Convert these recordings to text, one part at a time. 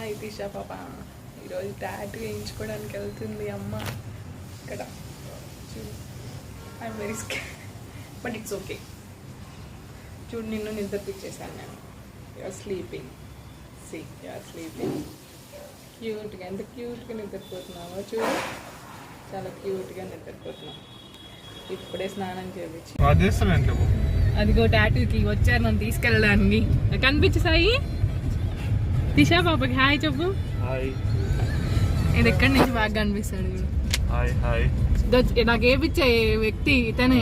Hi దిశా పాప ఈరోజు tattoo వేయించుకోవడానికి వెళ్తుంది అమ్మ ఇక్కడ చూడు. I'm very scare but it's okay. చూడు నిన్ను నిద్రపిచ్చేసాను నేను. You're sleeping. See you're sleeping. క్యూట్గా ఎంత క్యూట్గా నిద్రపోతున్నావో చూడు. చాలా క్యూట్గా నిద్రపోతున్నావు. ఇప్పుడే స్నానం చేయించి అదిగో టాటూకి వచ్చారు నన్ను తీసుకెళ్ళడానికి. కనిపించు సాయి. దిశా పాపకి హాయ్ చెప్పు. ఇది ఎక్కడి నుంచి బాగా కనిపిస్తాడు నాకు ఏపిచ్చే వ్యక్తి ఇతనే.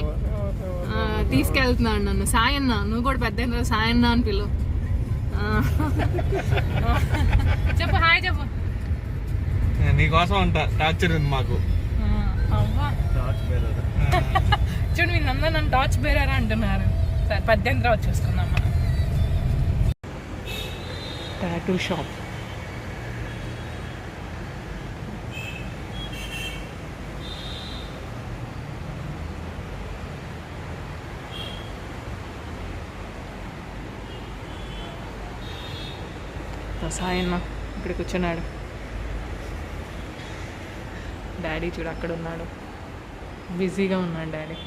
తీసుకెళ్తున్నాడు నన్ను. సాయన్న నువ్వు కూడా పెద్ద సాయన్న అని పిలువు. చెప్పు హాయ్ చెప్పు. నీకోసం అంట టార్చర్ ఉంది మాకు. చూడు వీళ్ళందరూ నన్ను టార్చ్ బేరరా అంటున్నారు. సరే 18 రోజు చూసుకుందాం మనం. Tattoo shop. సాయన్న ఇక్కడ కూర్చున్నాడు. డాడీ చూడు అక్కడ ఉన్నాడు. బిజీగా ఉన్నాడు డాడీ.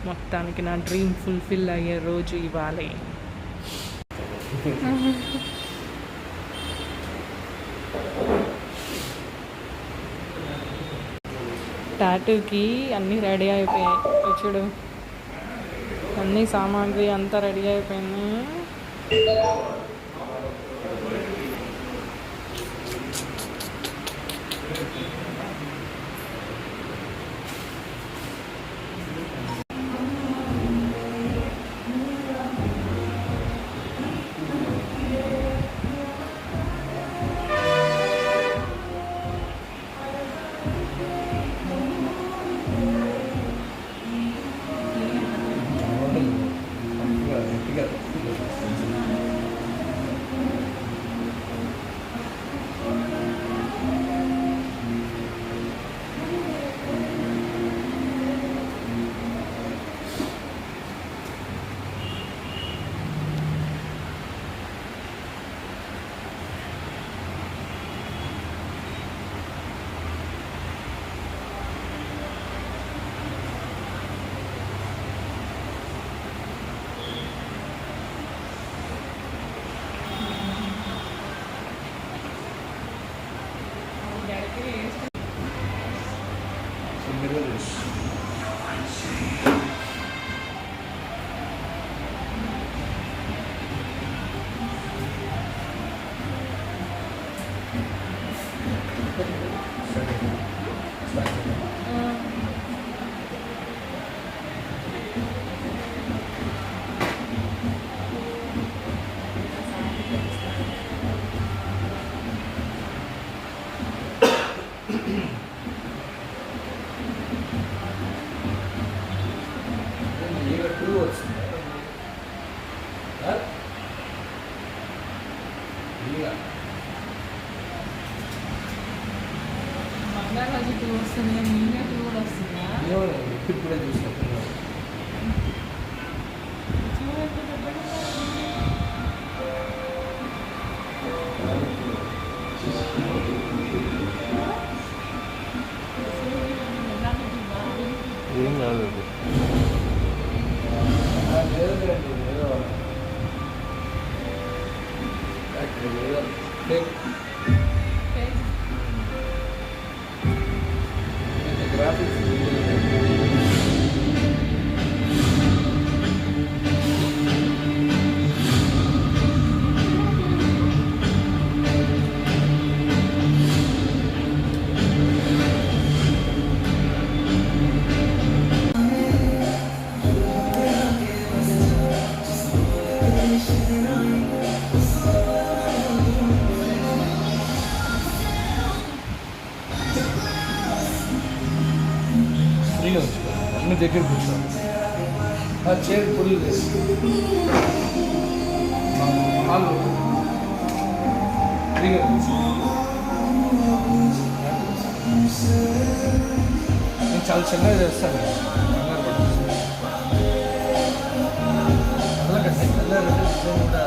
మొత్తానికి నా డ్రీమ్ ఫుల్ఫిల్ అయ్యే రోజు ఇవ్వాలి. టాటూకి అన్నీ రెడీ అయిపోయాయి. చూడు అన్నీ సామాగ్రి అంతా రెడీ అయిపోయింది. ఇప్పుడే చూసాను. ఏం కాదు. గ్రాఫిక్స్ అన్ని దగ్గర కూర్చోండి. ఆ చైర్ పుల్లు హాల్లో ఫ్రీగా కూర్చోండి. చాలా చిన్నగా చేస్తాను అలాగండి కలర్ డిజైన్ కూడా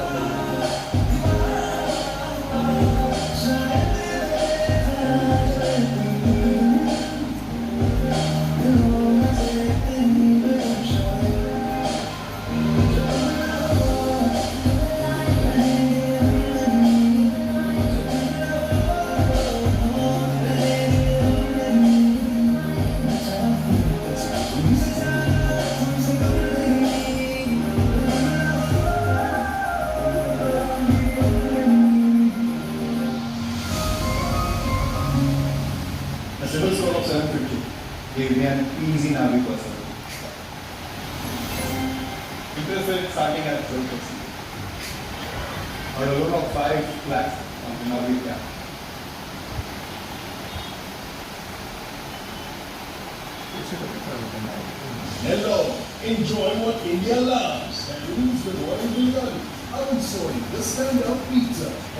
A civil score of 750 gave me an easy Navi person. Interest rate starting at 12%. Or a loan of 5 lakhs on the Navi cap. Hello, enjoy what India loves. And who's the Royal Biryani? Outside the stand-up pizza.